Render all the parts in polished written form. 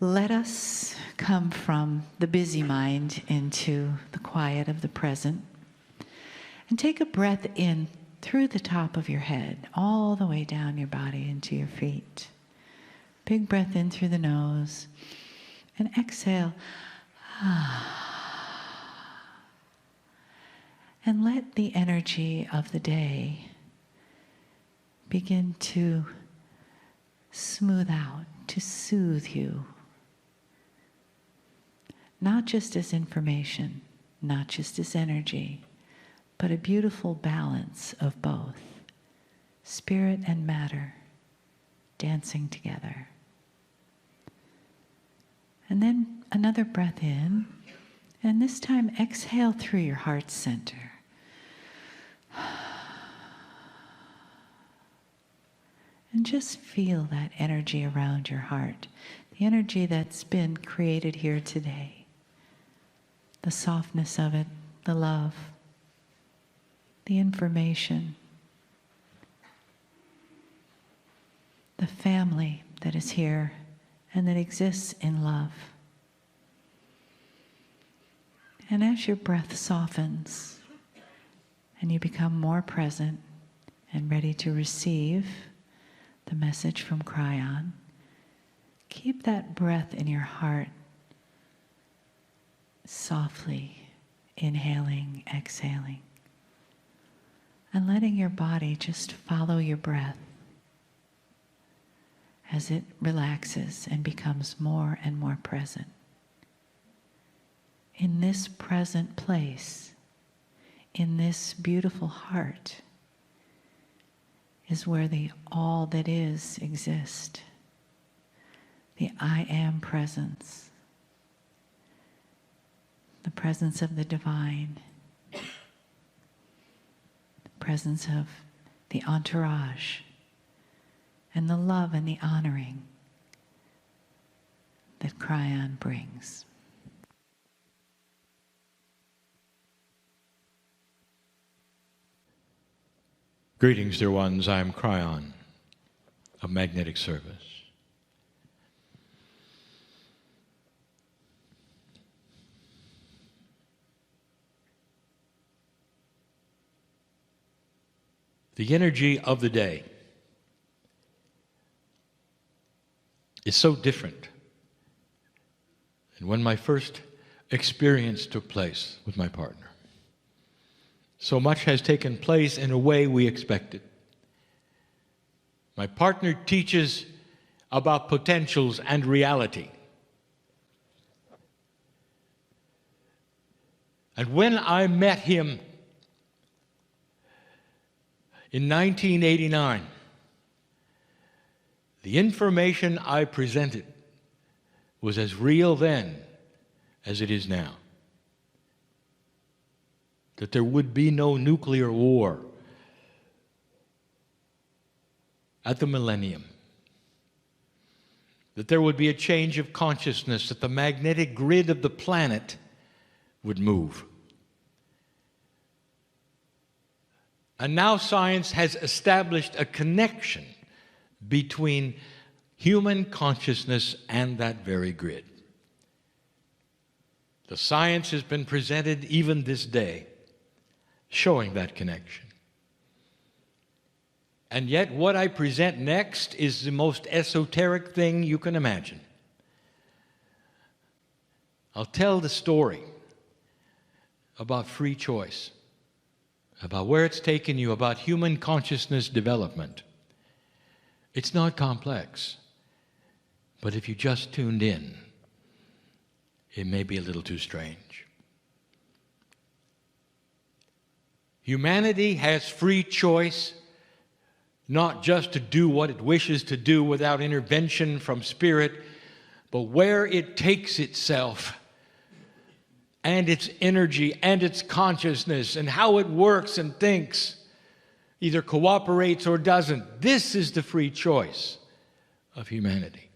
Let us come from the busy mind into the quiet of the present. And take a breath in through the top of your head, all the way down your body into your feet. Big breath in through the nose. And exhale. And let the energy of the day begin to smooth out, to soothe you. Not just as information, not just as energy, but a beautiful balance of both, spirit and matter, dancing together. And then another breath in, and this time exhale through your heart center. And just feel that energy around your heart, the energy that's been created here today, the softness of it, the love, the information, the family that is here and that exists in love. And as your breath softens and you become more present and ready to receive the message from Kryon, keep that breath in your heart, softly inhaling, exhaling, and letting your body just follow your breath as it relaxes and becomes more and more present. In this present place, in this beautiful heart, is where the all that is exists. The I am presence. The presence of the divine. The presence of the entourage. And the love and the honoring that Kryon brings. Greetings, dear ones. I am Kryon of Magnetic Service. The energy of the day is so different than when my first experience took place with my partner. So much has taken place in a way we expected. My partner teaches about potentials and reality. And when I met him in 1989, the information I presented was as real then as it is now. That there would be no nuclear war at the millennium. That there would be a change of consciousness, that the magnetic grid of the planet would move. And now science has established a connection between human consciousness and that very grid. The science has been presented even this day, showing that connection. And yet what I present next is the most esoteric thing you can imagine. I'll tell the story about free choice, about where it's taken you, about human consciousness development. It's not complex, but if you just tuned in, it may be a little too strange. Humanity has free choice, not just to do what it wishes to do without intervention from spirit, but where it takes itself and its energy and its consciousness and how it works and thinks, either cooperates or doesn't. This is the free choice of humanity.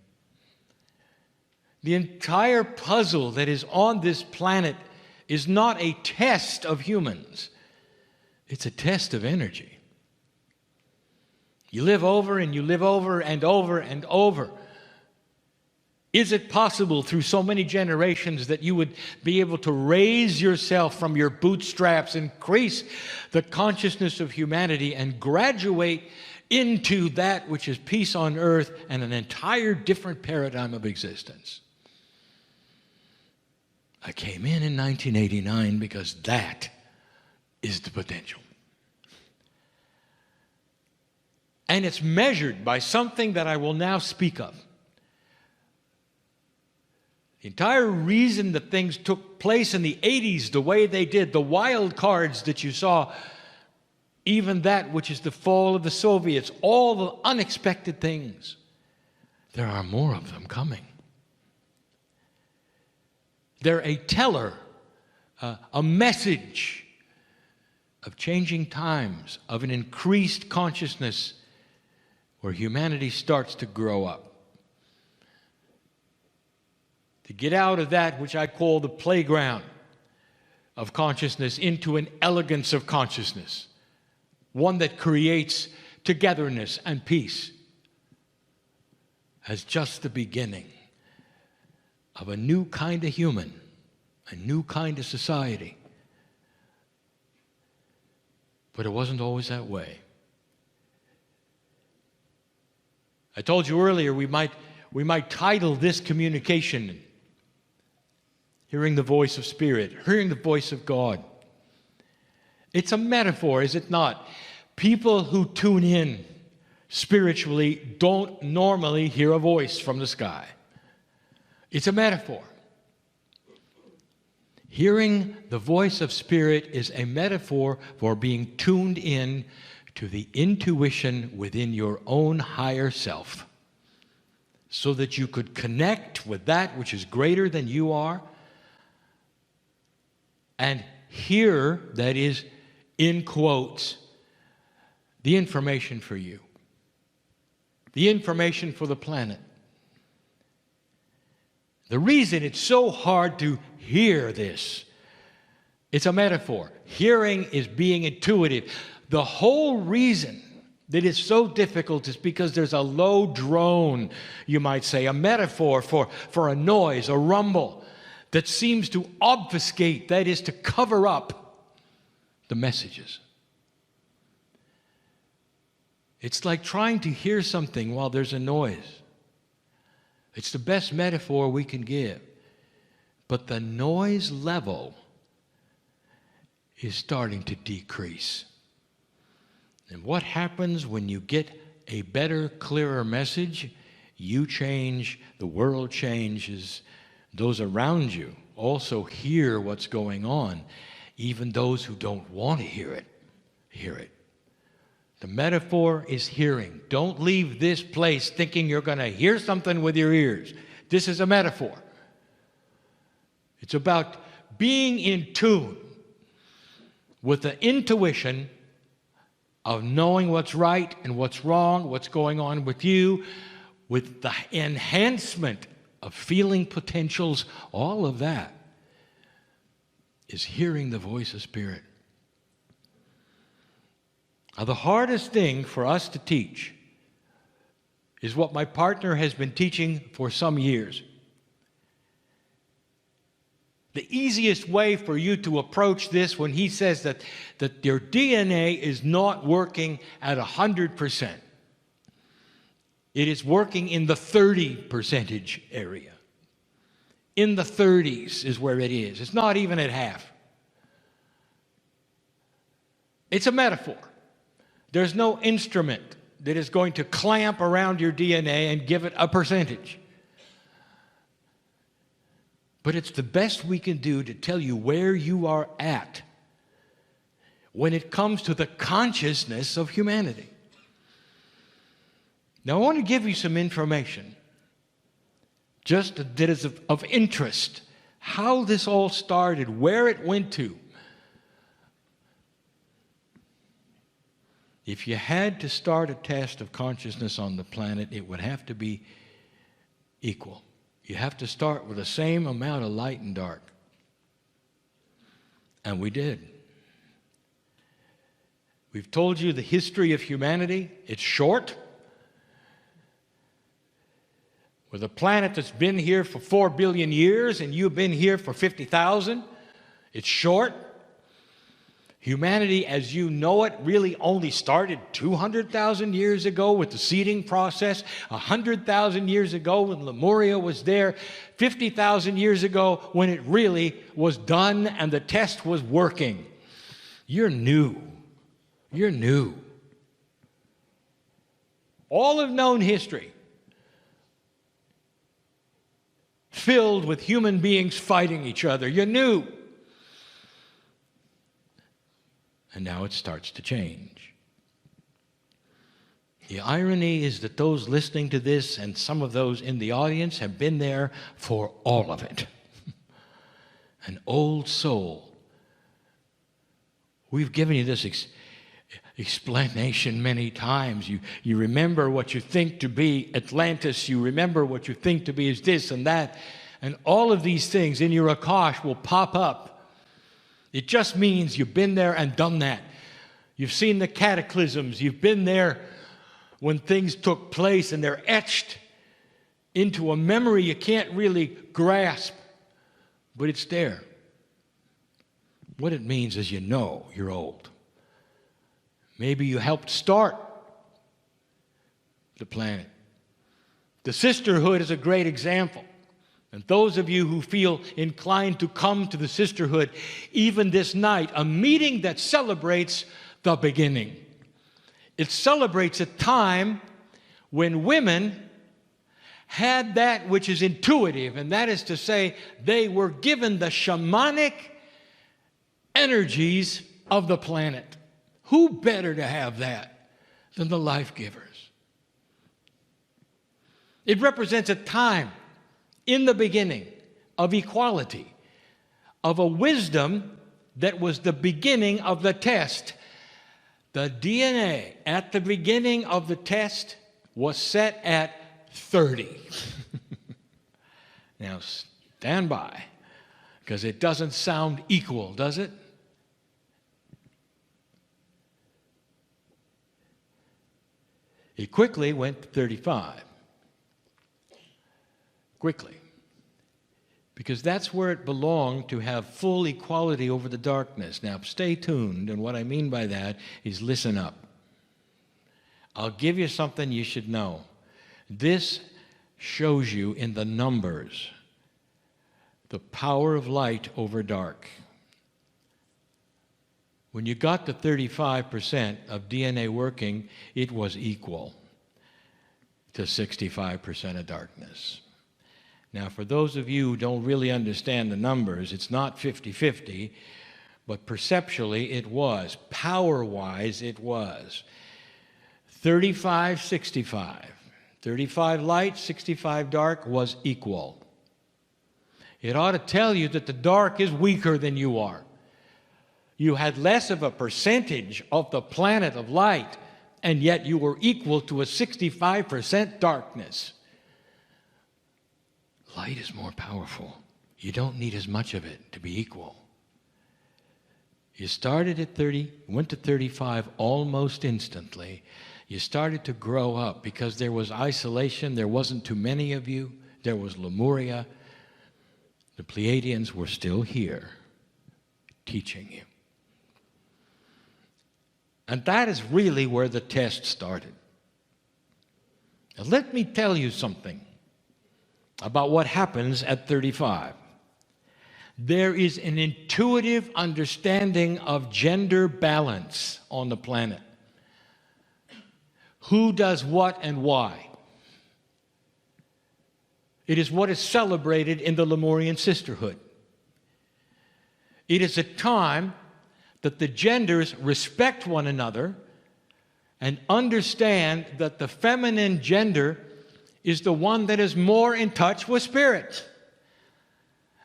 The entire puzzle that is on this planet is not a test of humans. It's a test of energy. You live over and you live over and over and over. Is it possible through so many generations that you would be able to raise yourself from your bootstraps, increase the consciousness of humanity, and graduate into that which is peace on earth and an entire different paradigm of existence? I came in 1989 because that is the potential. And it's measured by something that I will now speak of. The entire reason that things took place in the 80s the way they did, the wild cards that you saw, even that which is the fall of the Soviets, all the unexpected things, there are more of them coming. They're a teller, a message of changing times, of an increased consciousness where humanity starts to grow up. To get out of that which I call the playground of consciousness into an elegance of consciousness, one that creates togetherness and peace, as just the beginning of a new kind of human, a new kind of society. But it wasn't always that way. I told you earlier we might title this communication Hearing the Voice of Spirit, Hearing the Voice of God. It's a metaphor, is it not? People who tune in spiritually don't normally hear a voice from the sky. It's a metaphor. Hearing the voice of Spirit is a metaphor for being tuned in to the intuition within your own higher self, so that you could connect with that which is greater than you are and hear, that is, in quotes, the information for you, the information for the planet. The reason it's so hard to hear this, it's a metaphor. Hearing is being intuitive. The whole reason that it's so difficult is because there's a low drone, you might say, a metaphor for a noise, a rumble that seems to obfuscate, that is, to cover up the messages. It's like trying to hear something while there's a noise. It's the best metaphor we can give. But the noise level is starting to decrease. And what happens when you get a better, clearer message? You change, the world changes. Those around you also hear what's going on. Even those who don't want to hear it, hear it. The metaphor is hearing. Don't leave this place thinking you're going to hear something with your ears. This is a metaphor. It's about being in tune with the intuition of knowing what's right and what's wrong, what's going on with you, with the enhancement of feeling potentials. All of that is hearing the voice of Spirit. Now, the hardest thing for us to teach is what my partner has been teaching for some years. The easiest way for you to approach this when he says that your DNA is not working at 100%. It is working in the 30% area. In the 30s is where it is. It's not even at half. It's a metaphor. There's no instrument that is going to clamp around your DNA and give it a percentage. But it's the best we can do to tell you where you are at when it comes to the consciousness of humanity. Now, I want to give you some information, just that is of interest, how this all started, where it went to. If you had to start a test of consciousness on the planet, it would have to be equal. You have to start with the same amount of light and dark. And we did. We've told you the history of humanity. It's short. with a planet that's been here for 4 billion years and you've been here for 50,000. It's short. Humanity, as you know it, really only started 200,000 years ago with the seeding process, 100,000 years ago when Lemuria was there, 50,000 years ago when it really was done and the test was working. You're new. You're new. All of known history filled with human beings fighting each other. You're new. And now it starts to change. The irony is that those listening to this and some of those in the audience have been there for all of it. An old soul. We've given you this explanation many times. You remember what you think to be Atlantis. You remember what you think to be is this and that. And all of these things in your Akash will pop up. It just means you've been there and done that. You've seen the cataclysms. You've been there when things took place, and they're etched into a memory you can't really grasp, but it's there. What it means is you know you're old. Maybe you helped start the planet. The sisterhood is a great example. And those of you who feel inclined to come to the sisterhood, even this night, a meeting that celebrates the beginning. It celebrates a time when women had that which is intuitive, and that is to say, they were given the shamanic energies of the planet. Who better to have that than the life givers? It represents a time in the beginning of equality, of a wisdom that was the beginning of the test. The DNA at the beginning of the test was set at 30. Now stand by, because it doesn't sound equal, does it? It quickly went to 35. Quickly. Because that's where it belonged, to have full equality over the darkness. Now, stay tuned, and what I mean by that is listen up. I'll give you something you should know. This shows you in the numbers the power of light over dark. When you got to 35% of DNA working, it was equal to 65% of darkness. Now, for those of you who don't really understand the numbers, it's not 50-50, but perceptually it was. Power-wise, it was. 35-65. 35 light, 65 dark was equal. It ought to tell you that the dark is weaker than you are. You had less of a percentage of the planet of light, and yet you were equal to a 65% darkness. Light is more powerful. You don't need as much of it to be equal. You started at 30, went to 35 almost instantly. You started to grow up because there was isolation. There wasn't too many of you. There was Lemuria. The Pleiadians were still here teaching you. And that is really where the test started. Now, let me tell you something about what happens at 35. There is an intuitive understanding of gender balance on the planet. Who does what and why? It is what is celebrated in the Lemurian sisterhood. It is a time that the genders respect one another and understand that the feminine gender is the one that is more in touch with spirit.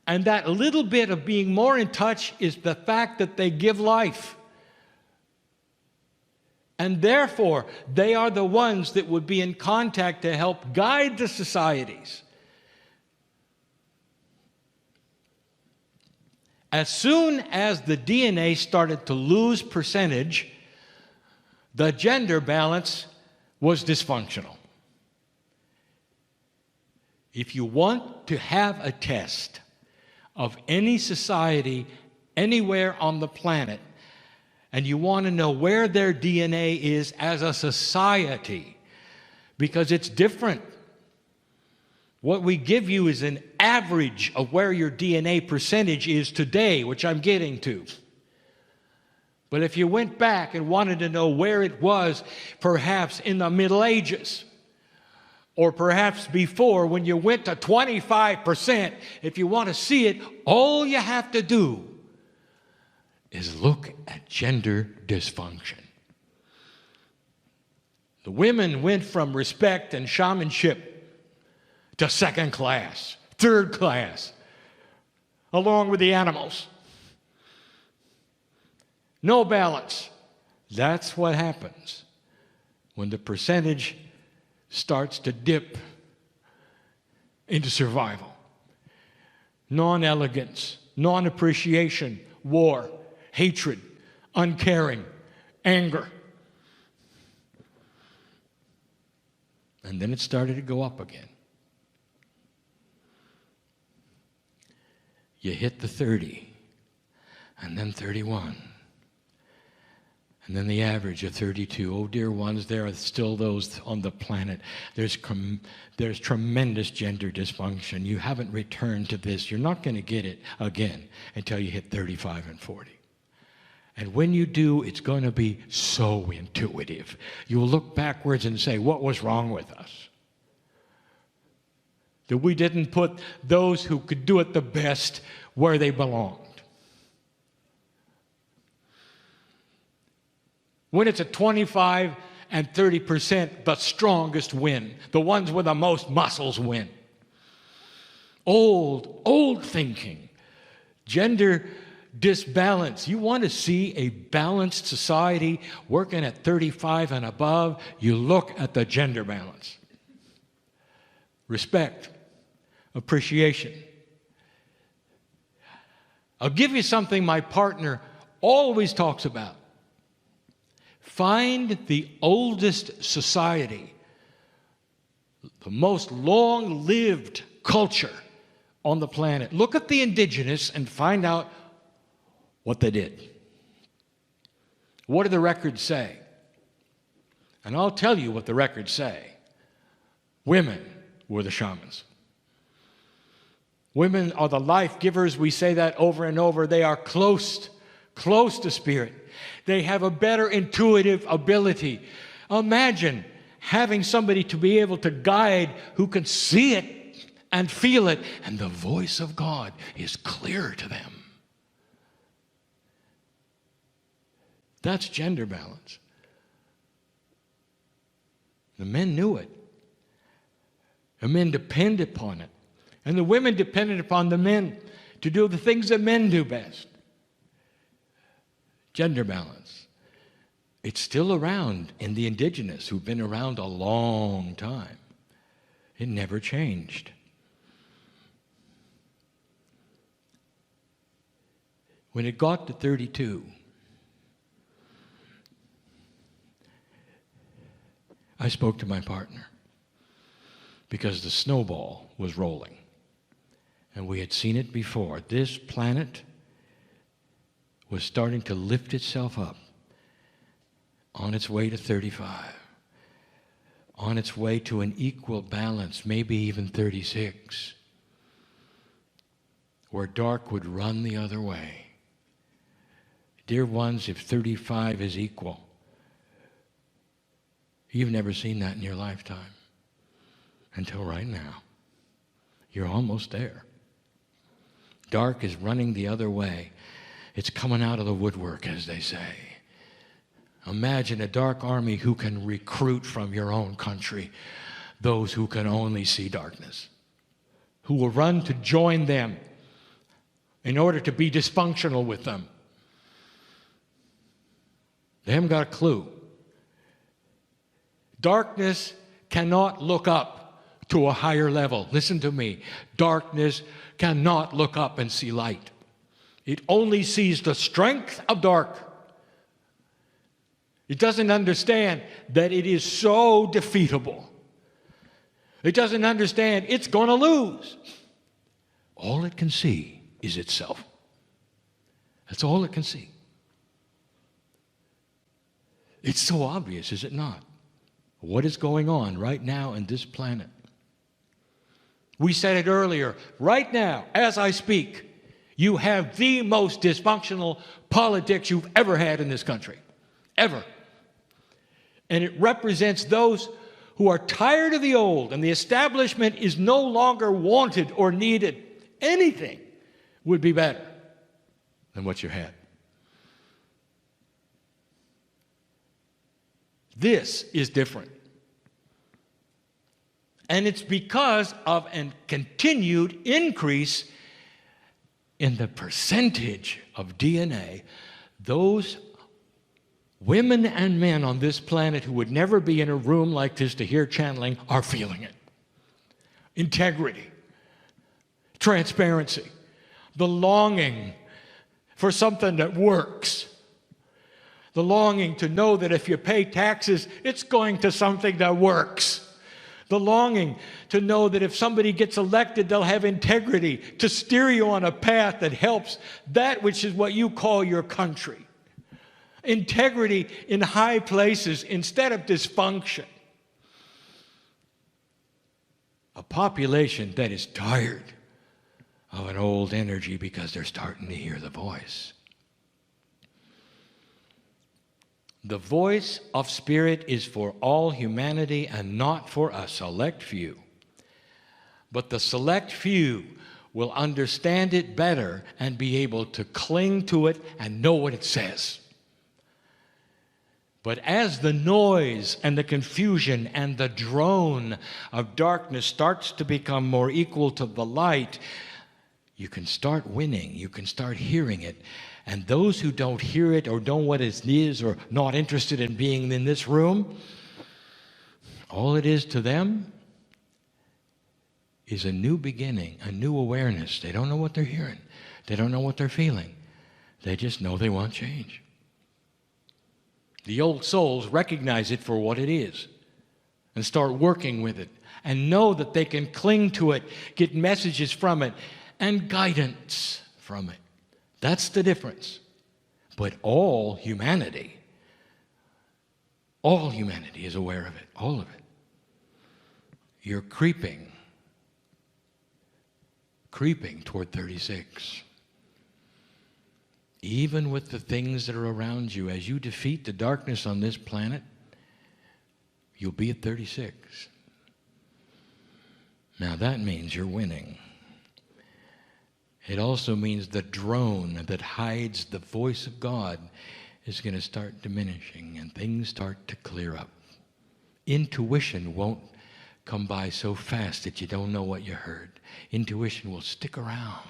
And that little bit of being more in touch is the fact that they give life. And therefore, they are the ones that would be in contact to help guide the societies. As soon as the DNA started to lose percentage, the gender balance was dysfunctional. If you want to have a test of any society anywhere on the planet, and you want to know where their DNA is as a society, because it's different. What we give you is an average of where your DNA percentage is today, which I'm getting to. But if you went back and wanted to know where it was, perhaps in the Middle Ages, or perhaps before, when you went to 25%, if you want to see it, all you have to do is look at gender dysfunction. The women went from respect and shamanship to second class, third class, along with the animals. No balance. That's what happens when the percentage starts to dip into survival. Non-elegance, non-appreciation, war, hatred, uncaring, anger. And then it started to go up again. You hit the 30, and then 31, and then the average of 32. Oh, dear ones, there are still those on the planet. There's tremendous gender dysfunction. You haven't returned to this. You're not going to get it again until you hit 35 and 40. And when you do, it's going to be so intuitive. You'll look backwards and say, what was wrong with us? That we didn't put those who could do it the best where they belonged. When it's at 25 and 30%, the strongest win. The ones with the most muscles win. Old thinking. Gender disbalance. You want to see a balanced society working at 35 and above, you look at the gender balance. Respect. Appreciation. I'll give you something my partner always talks about. Find the oldest society, the most long-lived culture on the planet. Look at the indigenous and find out what they did. What do the records say? And I'll tell you what the records say. Women were the shamans. Women are the life givers. We say that over and over. They are close to spirit. They have a better intuitive ability. Imagine having somebody to be able to guide who can see it and feel it, and the voice of God is clear to them. That's gender balance. The men knew it. The men depended upon it. And the women depended upon the men to do the things that men do best. Gender balance. It's still around in the indigenous who've been around a long time. It never changed. When it got to 32, I spoke to my partner because the snowball was rolling. And we had seen it before. This planet was starting to lift itself up on its way to 35, on its way to an equal balance, maybe even 36, where dark would run the other way. Dear ones, if 35 is equal, you've never seen that in your lifetime until right now. You're almost there. Dark is running the other way. It's coming out of the woodwork, as they say. Imagine a dark army who can recruit from your own country those who can only see darkness, who will run to join them in order to be dysfunctional with them. They haven't got a clue. Darkness cannot look up to a higher level. Listen to me. Darkness cannot look up and see light. It only sees the strength of dark. It doesn't understand that it is so defeatable. It doesn't understand it's going to lose. All it can see is itself. That's all it can see. It's so obvious, is it not? What is going on right now in this planet? We said it earlier. Right now, as I speak, you have the most dysfunctional politics you've ever had in this country. Ever. And it represents those who are tired of the old, and the establishment is no longer wanted or needed. Anything would be better than what you had. This is different. And it's because of a continued increase in the percentage of DNA. Those women and men on this planet who would never be in a room like this to hear channeling are feeling it. Integrity, transparency, the longing for something that works. The longing to know that if you pay taxes, it's going to something that works. The longing to know that if somebody gets elected, they'll have integrity to steer you on a path that helps that which is what you call your country. Integrity in high places instead of dysfunction. A population that is tired of an old energy because they're starting to hear the voice. The voice of Spirit is for all humanity and not for a select few. But the select few will understand it better and be able to cling to it and know what it says. But as the noise and the confusion and the drone of darkness starts to become more equal to the light, you can start winning, you can start hearing it. And those who don't hear it or know what it is or not interested in being in this room, all it is to them is a new beginning, a new awareness. They don't know what they're hearing. They don't know what they're feeling. They just know they want change. The old souls recognize it for what it is and start working with it and know that they can cling to it, get messages from it, and guidance from it. That's the difference. But all humanity is aware of it, all of it. You're creeping toward 36. Even with the things that are around you, as you defeat the darkness on this planet, you'll be at 36. Now that means you're winning. It also means the drone that hides the voice of God is going to start diminishing and things start to clear up. Intuition won't come by so fast that you don't know what you heard. Intuition will stick around,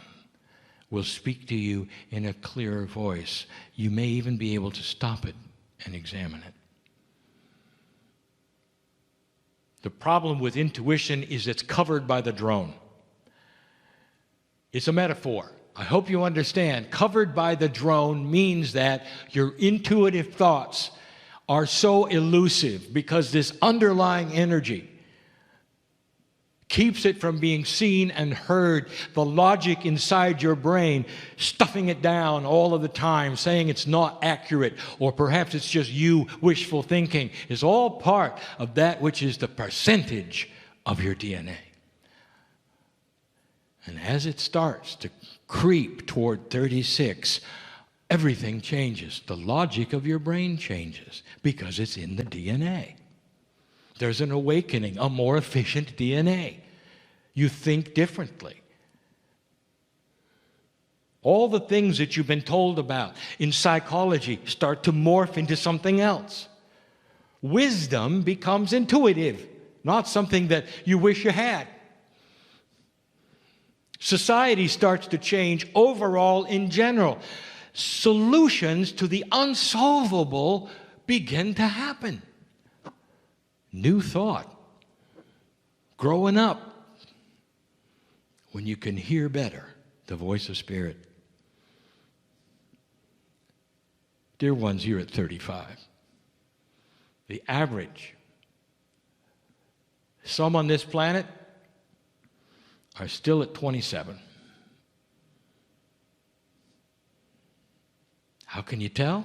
will speak to you in a clearer voice. You may even be able to stop it and examine it. The problem with intuition is it's covered by the drone. It's a metaphor. I hope you understand. Covered by the drone means that your intuitive thoughts are so elusive because this underlying energy keeps it from being seen and heard. The logic inside your brain, stuffing it down all of the time, saying it's not accurate, or perhaps it's just you wishful thinking, is all part of that which is the percentage of your DNA. And as it starts to creep toward 36, everything changes. The logic of your brain changes because it's in the DNA. There's an awakening, a more efficient DNA. You think differently. All the things that you've been told about in psychology start to morph into something else. Wisdom becomes intuitive, not something that you wish you had. Society starts to change overall in general. Solutions to the unsolvable begin to happen. New thought. Growing up. When you can hear better the voice of Spirit. Dear ones, you're at 35. The average Some on this planet are still at 27. How can you tell?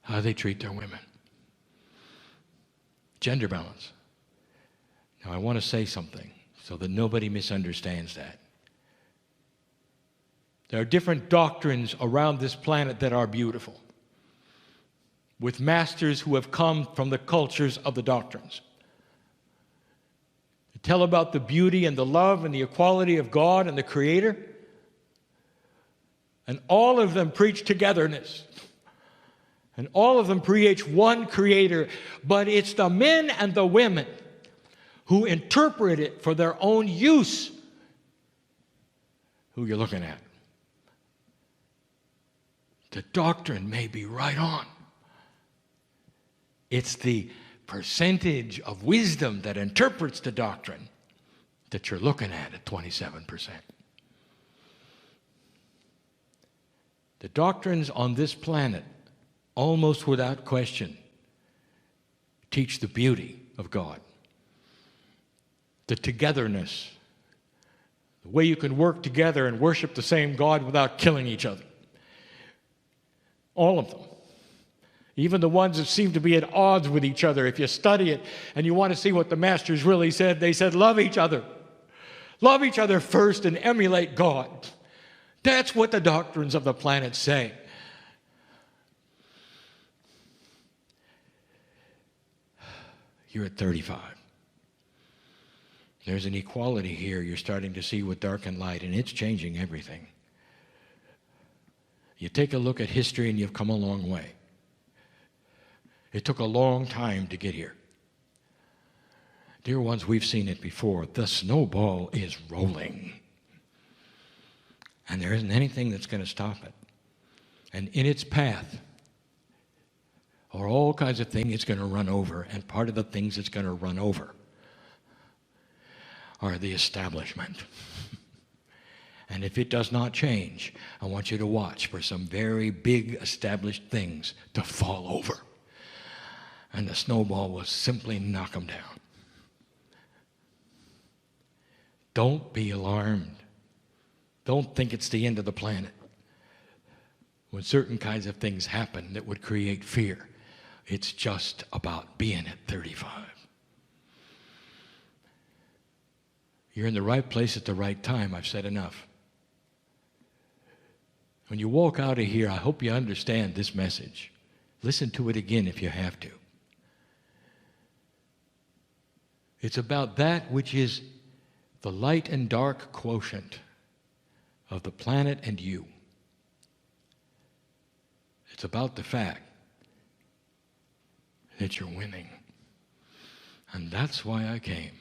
How they treat their women. Gender balance. Now, I want to say something so that nobody misunderstands that. There are different doctrines around this planet that are beautiful, with masters who have come from the cultures of the doctrines. They tell about the beauty and the love and the equality of God and the Creator, and all of them preach togetherness. And all of them preach one Creator, but it's the men and the women who interpret it for their own use who you're looking at. The doctrine may be right on. It's the percentage of wisdom that interprets the doctrine that you're looking at 27%. The doctrines on this planet, almost without question, teach the beauty of God, the togetherness, the way you can work together and worship the same God without killing each other. All of them. Even the ones that seem to be at odds with each other. If you study it and you want to see what the masters really said, they said, love each other. Love each other first and emulate God. That's what the doctrines of the planet say. You're at 35. There's an equality here you're starting to see with dark and light, and it's changing everything. You take a look at history and you've come a long way. It took a long time to get here. Dear ones, we've seen it before. The snowball is rolling. And there isn't anything that's going to stop it. And in its path are all kinds of things it's going to run over. And part of the things it's going to run over are the establishment. And if it does not change, I want you to watch for some very big established things to fall over. And the snowball will simply knock them down. Don't be alarmed. Don't think it's the end of the planet. When certain kinds of things happen that would create fear, it's just about being at 35. You're in the right place at the right time. I've said enough. When you walk out of here, I hope you understand this message. Listen to it again if you have to. It's about that which is the light and dark quotient of the planet and you. It's about the fact that you're winning. And that's why I came.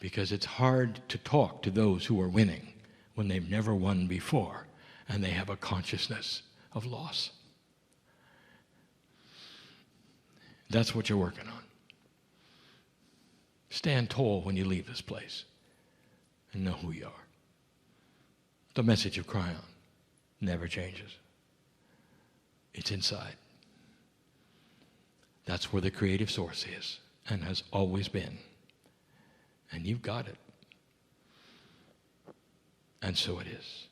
Because it's hard to talk to those who are winning when they've never won before and they have a consciousness of loss. That's what you're working on. Stand tall when you leave this place and know who you are. The message of Cryon never changes. It's inside. That's where the creative source is and has always been. And you've got it. And so it is.